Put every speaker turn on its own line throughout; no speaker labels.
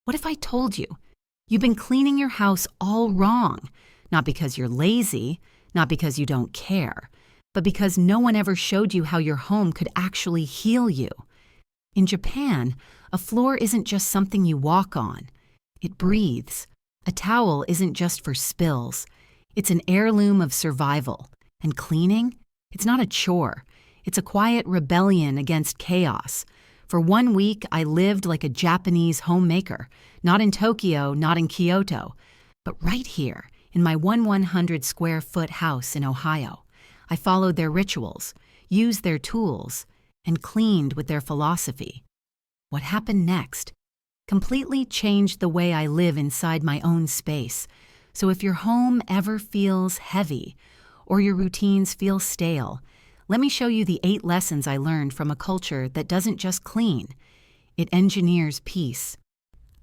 What if I told you you've been cleaning your house all wrong? Not because you're lazy, not because you don't care, but because no one ever showed you how your home could actually heal you. In Japan, a floor isn't just something you walk on. It breathes. A towel isn't just for spills. It's an heirloom of survival. And cleaning? It's not a chore. It's a quiet rebellion against chaos. For 1 week, I lived like a Japanese homemaker, not in Tokyo, not in Kyoto, but right here in my 100 square foot house in Ohio. I followed their rituals, used their tools, and cleaned with their philosophy. What happened next? Completely changed the way I live inside my own space. So if your home ever feels heavy or your routines feel stale, let me show you the 8 lessons I learned from a culture that doesn't just clean, it engineers peace.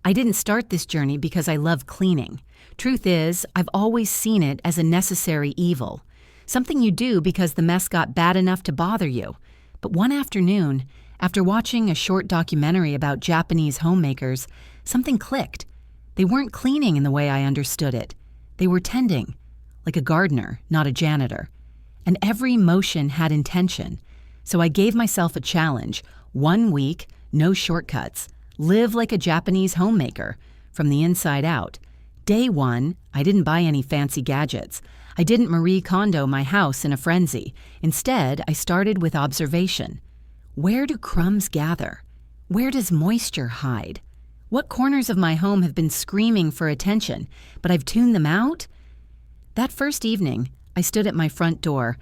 I didn't start this journey because I love cleaning. Truth is, I've always seen it as a necessary evil, something you do because the mess got bad enough to bother you. But one afternoon, after watching a short documentary about Japanese homemakers, something clicked. They weren't cleaning in the way I understood it. They were tending, like a gardener, not a janitor. And every motion had intention. So I gave myself a challenge. 1 week, no shortcuts. Live like a Japanese homemaker, from the inside out. Day 1, I didn't buy any fancy gadgets. I didn't Marie Kondo my house in a frenzy. Instead, I started with observation. Where do crumbs gather? Where does moisture hide? What corners of my home have been screaming for attention, but I've tuned them out? That first evening, I stood at my front door,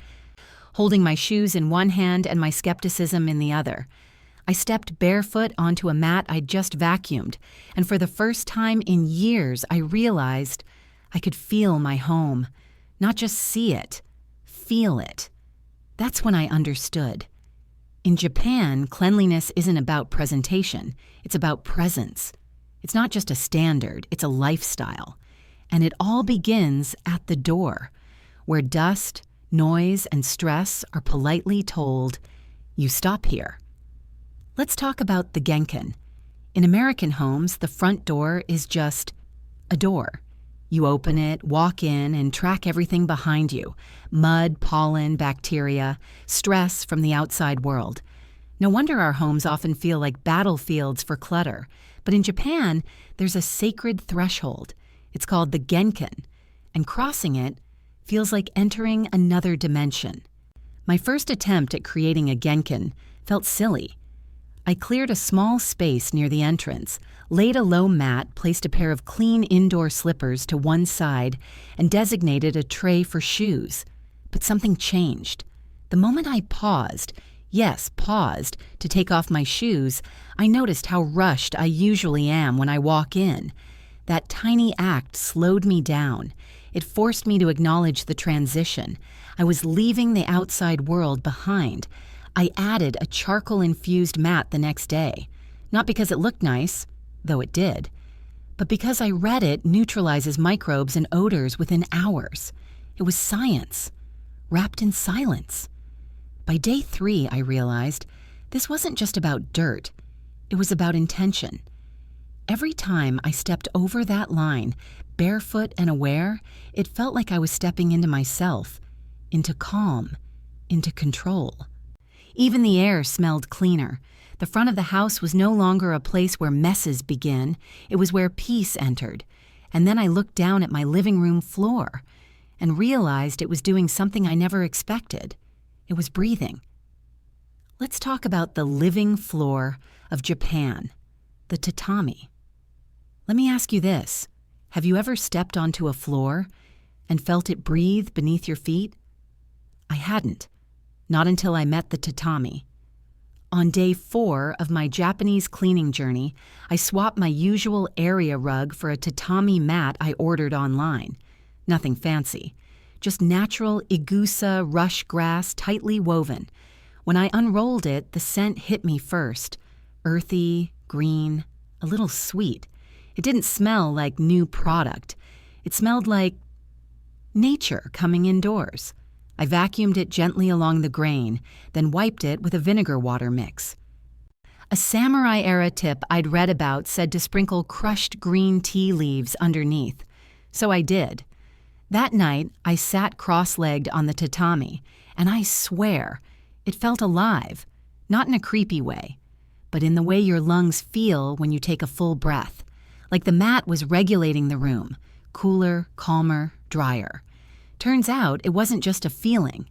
holding my shoes in one hand and my skepticism in the other. I stepped barefoot onto a mat I'd just vacuumed, and for the first time in years, I realized I could feel my home. Not just see it, feel it. That's when I understood. In Japan, cleanliness isn't about presentation, it's about presence. It's not just a standard, it's a lifestyle. And it all begins at the door, where dust, noise, and stress are politely told, you stop here. Let's talk about the genken. In American homes, the front door is just a door. You open it, walk in, and track everything behind you. Mud, pollen, bacteria, stress from the outside world. No wonder our homes often feel like battlefields for clutter. But in Japan, there's a sacred threshold. It's called the genken, and crossing it feels like entering another dimension. My first attempt at creating a genken felt silly. I cleared a small space near the entrance, laid a low mat, placed a pair of clean indoor slippers to one side, and designated a tray for shoes. But something changed. The moment I paused, to take off my shoes, I noticed how rushed I usually am when I walk in. That tiny act slowed me down. It forced me to acknowledge the transition. I was leaving the outside world behind. I added a charcoal-infused mat the next day, not because it looked nice, though it did, but because I read it neutralizes microbes and odors within hours. It was science, wrapped in silence. By day 3, I realized this wasn't just about dirt. It was about intention. Every time I stepped over that line, barefoot and aware, it felt like I was stepping into myself, into calm, into control. Even the air smelled cleaner. The front of the house was no longer a place where messes begin. It was where peace entered. And then I looked down at my living room floor and realized it was doing something I never expected. It was breathing. Let's talk about the living floor of Japan, the tatami. Let me ask you this. Have you ever stepped onto a floor and felt it breathe beneath your feet? I hadn't. Not until I met the tatami. On day 4 of my Japanese cleaning journey, I swapped my usual area rug for a tatami mat I ordered online. Nothing fancy, just natural igusa rush grass tightly woven. When I unrolled it, the scent hit me first. Earthy, green, a little sweet. It didn't smell like new product. It smelled like nature coming indoors. I vacuumed it gently along the grain, then wiped it with a vinegar water mix. A samurai-era tip I'd read about said to sprinkle crushed green tea leaves underneath. So I did. That night, I sat cross-legged on the tatami, and I swear, it felt alive. Not in a creepy way, but in the way your lungs feel when you take a full breath. Like the mat was regulating the room, cooler, calmer, drier. Turns out it wasn't just a feeling.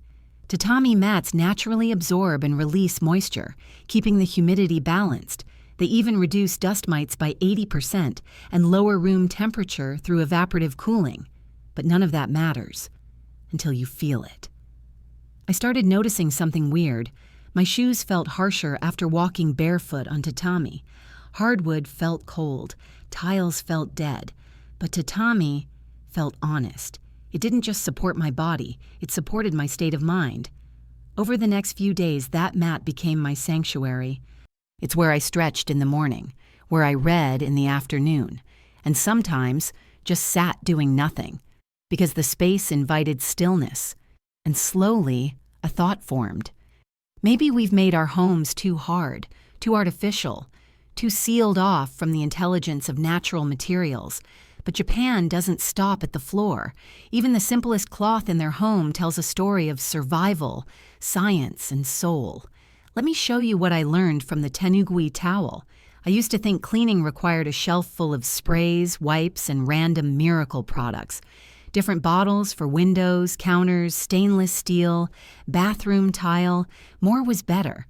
Tatami mats naturally absorb and release moisture, keeping the humidity balanced. They even reduce dust mites by 80% and lower room temperature through evaporative cooling. But none of that matters until you feel it. I started noticing something weird. My shoes felt harsher after walking barefoot on tatami. Hardwood felt cold, tiles felt dead, but tatami felt honest. It didn't just support my body, it supported my state of mind. Over the next few days, that mat became my sanctuary. It's where I stretched in the morning, where I read in the afternoon, and sometimes just sat doing nothing, because the space invited stillness. And slowly, a thought formed. Maybe we've made our homes too hard, too artificial, too sealed off from the intelligence of natural materials. But Japan doesn't stop at the floor. Even the simplest cloth in their home tells a story of survival, science, and soul. Let me show you what I learned from the tenugui towel. I used to think cleaning required a shelf full of sprays, wipes, and random miracle products. Different bottles for windows, counters, stainless steel, bathroom tile. More was better.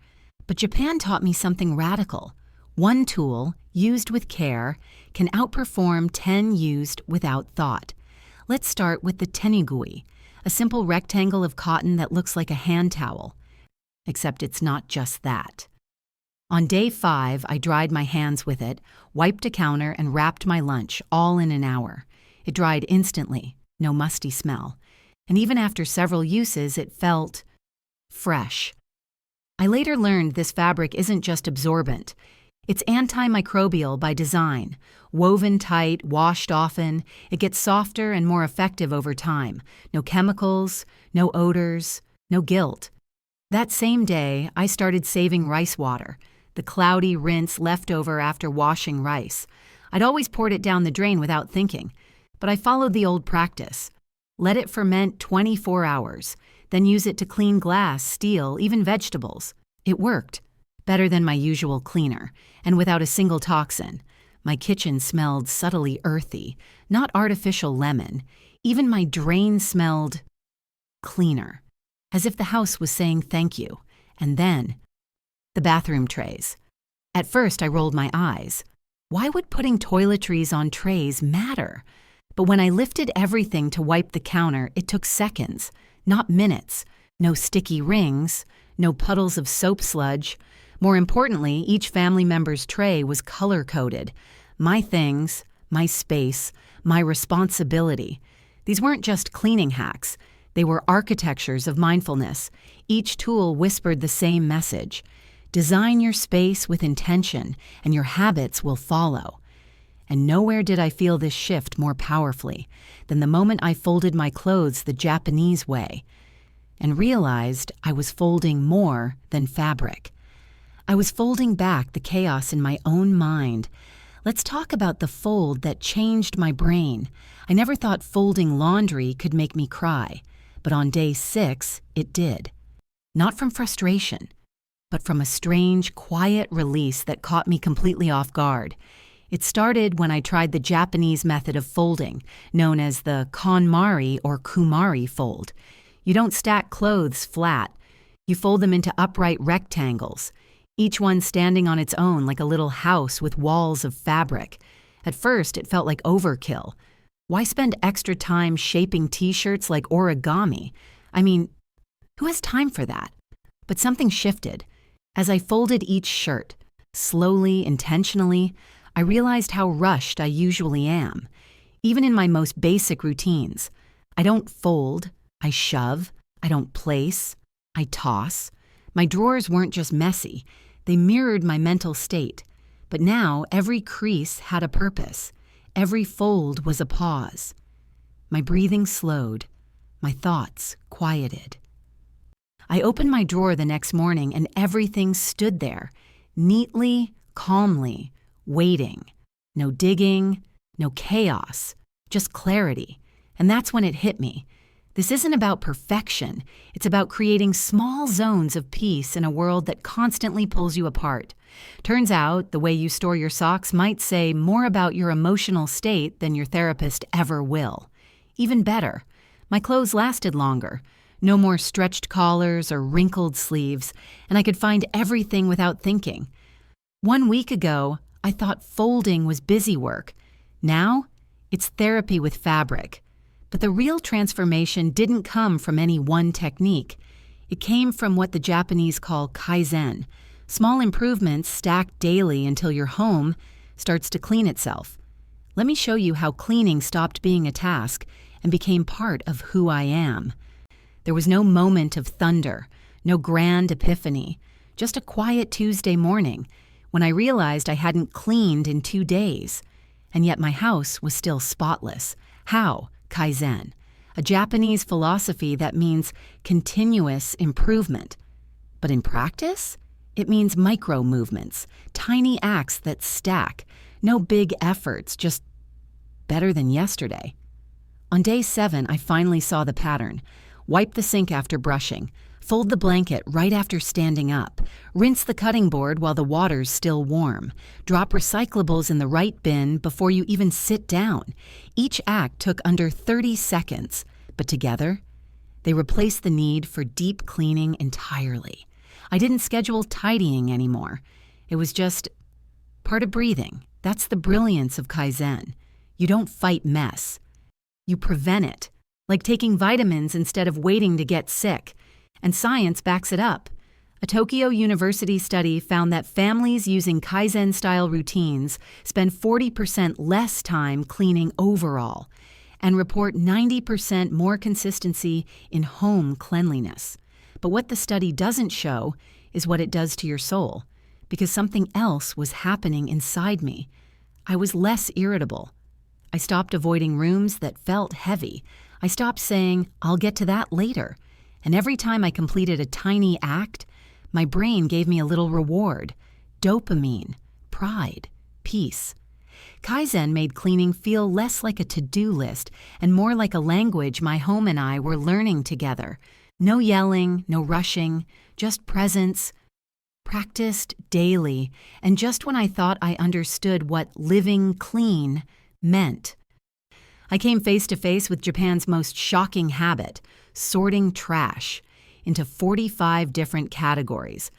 But Japan taught me something radical. One tool, used with care, can outperform 10 used without thought. Let's start with the tenugui, a simple rectangle of cotton that looks like a hand towel. Except it's not just that. On day 5, I dried my hands with it, wiped a counter, and wrapped my lunch, all in an hour. It dried instantly, no musty smell. And even after several uses, it felt fresh. I later learned this fabric isn't just absorbent. It's antimicrobial by design. Woven tight, washed often, it gets softer and more effective over time. No chemicals, no odors, no guilt. That same day, I started saving rice water, the cloudy rinse left over after washing rice. I'd always poured it down the drain without thinking, but I followed the old practice. Let it ferment 24 hours, then use it to clean glass, steel, even vegetables. It worked. Better than my usual cleaner, and without a single toxin. My kitchen smelled subtly earthy, not artificial lemon. Even my drain smelled cleaner, as if the house was saying thank you. And then, the bathroom trays. At first, I rolled my eyes. Why would putting toiletries on trays matter? But when I lifted everything to wipe the counter, it took seconds, not minutes. No sticky rings, no puddles of soap sludge. More importantly, each family member's tray was color-coded. My things, my space, my responsibility. These weren't just cleaning hacks. They were architectures of mindfulness. Each tool whispered the same message. Design your space with intention, and your habits will follow. And nowhere did I feel this shift more powerfully than the moment I folded my clothes the Japanese way, and realized I was folding more than fabric. I was folding back the chaos in my own mind. Let's talk about the fold that changed my brain. I never thought folding laundry could make me cry, but on day 6, it did. Not from frustration, but from a strange, quiet release that caught me completely off guard. It started when I tried the Japanese method of folding, known as the KonMari or KonMari fold. You don't stack clothes flat. You fold them into upright rectangles, each one standing on its own like a little house with walls of fabric. At first, it felt like overkill. Why spend extra time shaping t-shirts like origami? I mean, who has time for that? But something shifted. As I folded each shirt, slowly, intentionally, I realized how rushed I usually am. Even in my most basic routines, I don't fold, I shove, I don't place, I toss. My drawers weren't just messy. They mirrored my mental state. But now every crease had a purpose. Every fold was a pause. My breathing slowed. My thoughts quieted. I opened my drawer the next morning and everything stood there. neatly, calmly, waiting. No digging, no chaos, just clarity. And that's when it hit me. This isn't about perfection. It's about creating small zones of peace in a world that constantly pulls you apart. Turns out, the way you store your socks might say more about your emotional state than your therapist ever will. Even better, my clothes lasted longer. No more stretched collars or wrinkled sleeves, and I could find everything without thinking. 1 week ago, I thought folding was busy work. Now, it's therapy with fabric. But the real transformation didn't come from any one technique. It came from what the Japanese call Kaizen, small improvements stacked daily until your home starts to clean itself. Let me show you how cleaning stopped being a task and became part of who I am. There was no moment of thunder, no grand epiphany, just a quiet Tuesday morning when I realized I hadn't cleaned in 2 days. And yet my house was still spotless. How? Kaizen, a Japanese philosophy that means continuous improvement. But in practice, it means micro movements, tiny acts that stack, no big efforts, just better than yesterday. On day 7, I finally saw the pattern. Wipe the sink after brushing, fold the blanket right after standing up, rinse the cutting board while the water's still warm, drop recyclables in the right bin before you even sit down. Each act took under 30 seconds, but together, they replaced the need for deep cleaning entirely. I didn't schedule tidying anymore. It was just part of breathing. That's the brilliance of Kaizen. You don't fight mess. You prevent it, like taking vitamins instead of waiting to get sick. And science backs it up. A Tokyo University study found that families using Kaizen-style routines spend 40% less time cleaning overall and report 90% more consistency in home cleanliness. But what the study doesn't show is what it does to your soul, because something else was happening inside me. I was less irritable. I stopped avoiding rooms that felt heavy. I stopped saying, "I'll get to that later." And every time I completed a tiny act, my brain gave me a little reward: dopamine, pride, peace. Kaizen made cleaning feel less like a to-do list and more like a language my home and I were learning together. No yelling, no rushing, just presence, practiced daily, and just when I thought I understood what living clean meant. I came face to face with Japan's most shocking habit: sorting trash into 45 different categories.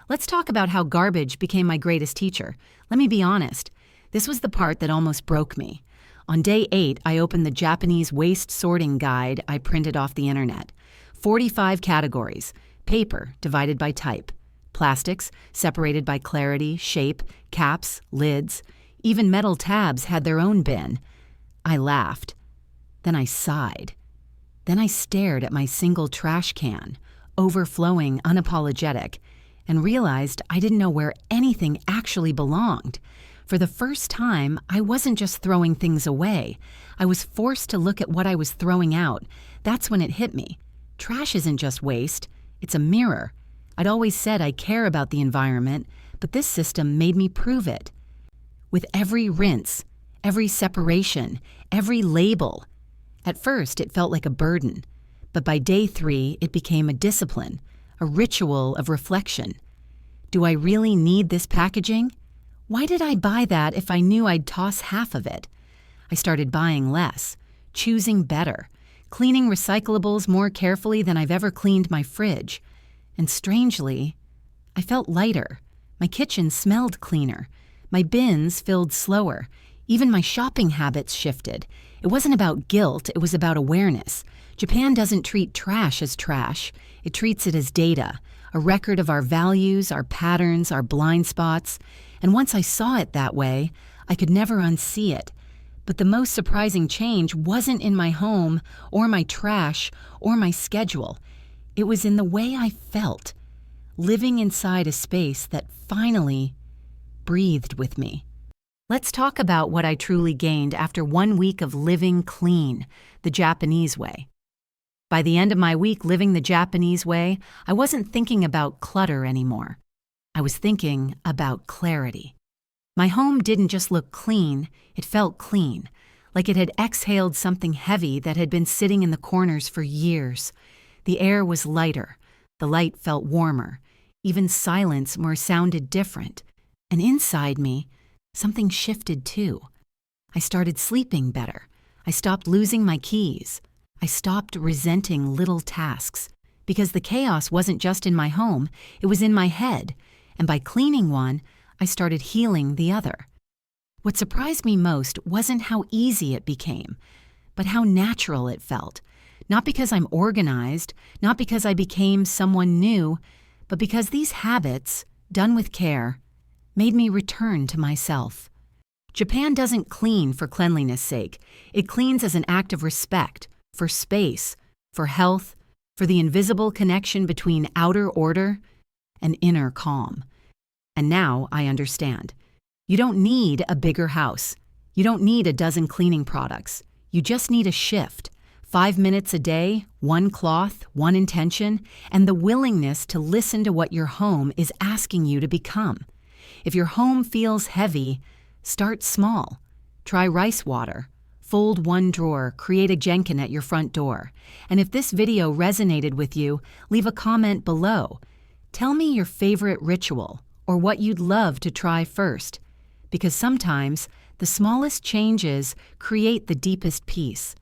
Let's talk about how garbage became my greatest teacher. Let me be honest, this was the part that almost broke me. On day 8, I opened the Japanese waste sorting guide I printed off the internet. 45 categories: paper divided by type, plastics separated by clarity, shape, caps, lids. Even metal tabs had their own bin. I laughed. Then I sighed. Then I stared at my single trash can, overflowing, unapologetic, and realized I didn't know where anything actually belonged. For the first time, I wasn't just throwing things away. I was forced to look at what I was throwing out. That's when it hit me. Trash isn't just waste, it's a mirror. I'd always said I care about the environment, but this system made me prove it. With every rinse, every separation, every label. At first, it felt like a burden, but by day 3, it became a discipline, a ritual of reflection. Do I really need this packaging? Why did I buy that if I knew I'd toss half of it? I started buying less, choosing better, cleaning recyclables more carefully than I've ever cleaned my fridge. And strangely, I felt lighter. My kitchen smelled cleaner. My bins filled slower. Even my shopping habits shifted. It wasn't about guilt, it was about awareness. Japan doesn't treat trash as trash. It treats it as data, a record of our values, our patterns, our blind spots. And once I saw it that way, I could never unsee it. But the most surprising change wasn't in my home or my trash or my schedule. It was in the way I felt, living inside a space that finally breathed with me. Let's talk about what I truly gained after 1 week of living clean, the Japanese way. By the end of my week living the Japanese way, I wasn't thinking about clutter anymore. I was thinking about clarity. My home didn't just look clean, it felt clean, like it had exhaled something heavy that had been sitting in the corners for years. The air was lighter, the light felt warmer, even silence more sounded different. And inside me, something shifted too. I started sleeping better. I stopped losing my keys. I stopped resenting little tasks, because the chaos wasn't just in my home, it was in my head, and by cleaning one, I started healing the other. What surprised me most wasn't how easy it became, but how natural it felt. Not because I'm organized, not because I became someone new, but because these habits, done with care, made me return to myself. Japan doesn't clean for cleanliness' sake. It cleans as an act of respect, for space, for health, for the invisible connection between outer order and inner calm. And now I understand. You don't need a bigger house. You don't need a dozen cleaning products. You just need a shift. 5 minutes a day, one cloth, one intention, and the willingness to listen to what your home is asking you to become. If your home feels heavy, start small. Try rice water. Fold one drawer, create a genken at your front door. And if this video resonated with you, leave a comment below. Tell me your favorite ritual or what you'd love to try first. Because sometimes the smallest changes create the deepest peace.